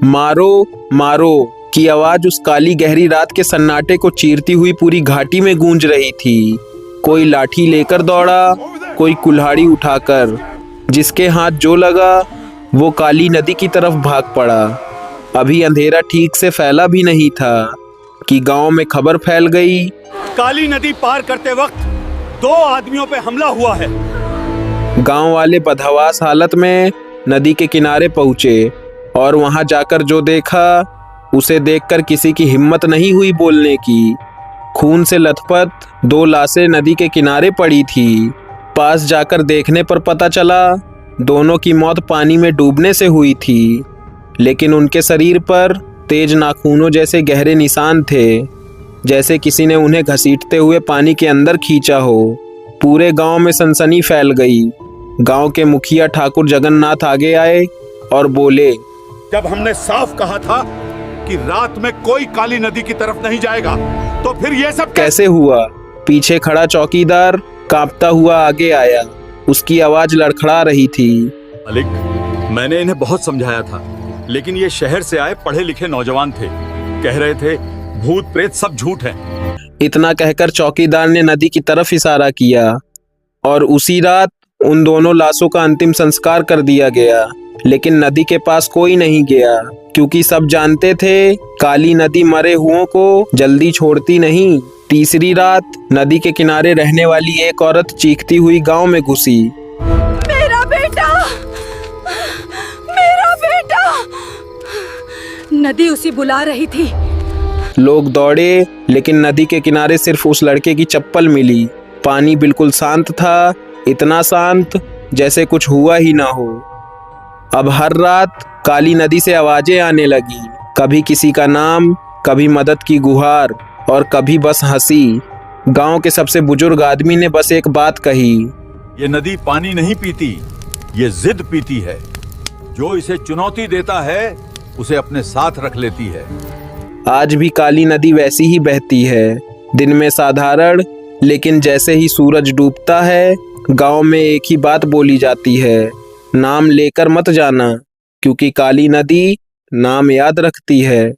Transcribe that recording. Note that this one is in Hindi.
मारो मारो की आवाज उस काली गहरी रात के सन्नाटे को चीरती हुई पूरी घाटी में गूंज रही थी। कोई लाठी लेकर दौड़ा, कोई कुल्हाड़ी उठाकर। जिसके हाथ जो लगा वो काली नदी की तरफ भाग पड़ा। अभी अंधेरा ठीक से फैला भी नहीं था कि गांव में खबर फैल गई, काली नदी पार करते वक्त 2 आदमियों पे हमला हुआ है। गांव वाले बदहवास हालत में नदी के किनारे पहुंचे और वहां जाकर जो देखा उसे देखकर किसी की हिम्मत नहीं हुई बोलने की। खून से लथपथ 2 लाशें नदी के किनारे पड़ी थी। पास जाकर देखने पर पता चला दोनों की मौत पानी में डूबने से हुई थी, लेकिन उनके शरीर पर तेज नाखूनों जैसे गहरे निशान थे, जैसे किसी ने उन्हें घसीटते हुए पानी के अंदर खींचा हो। पूरे गांव में सनसनी फैल गई। गांव के मुखिया ठाकुर जगन्नाथ आगे आए और बोले, जब हमने साफ कहा था कि रात में कोई काली नदी की तरफ नहीं जाएगा, तो फिर ये सब कैसे हुआ? पीछे खड़ा चौकीदार कांपता हुआ आगे आया। उसकी आवाज लड़खड़ा रही थी। मालिक, मैंने इन्हें बहुत समझाया था, लेकिन ये शहर से आए पढ़े लिखे नौजवान थे। कह रहे थे भूत प्रेत सब झूठ है। इतना कहकर चौकीदार ने नदी की तरफ इशारा किया और उसी रात उन दोनों लाशों का अंतिम संस्कार कर दिया गया। लेकिन नदी के पास कोई नहीं गया, क्योंकि सब जानते थे काली नदी मरे हुओं को जल्दी छोड़ती नहीं। तीसरी रात नदी के किनारे रहने वाली एक औरत चीखती हुई गांव में घुसी। मेरा बेटा, मेरा बेटा! नदी उसे बुला रही थी। लोग दौड़े, लेकिन नदी के किनारे सिर्फ उस लड़के की चप्पल मिली। पानी बिल्कुल शांत था, इतना शांत जैसे कुछ हुआ ही ना हो। अब हर रात काली नदी से आवाजें आने लगी, कभी किसी का नाम, कभी मदद की गुहार और कभी बस हंसी। गांव के सबसे बुजुर्ग आदमी ने बस एक बात कही, ये नदी पानी नहीं पीती, ये जिद पीती है। जो इसे चुनौती देता है उसे अपने साथ रख लेती है। आज भी काली नदी वैसी ही बहती है, दिन में साधारण, लेकिन जैसे ही सूरज डूबता है गांव में एक ही बात बोली जाती है, नाम लेकर मत जाना, क्योंकि काली नदी नाम याद रखती है।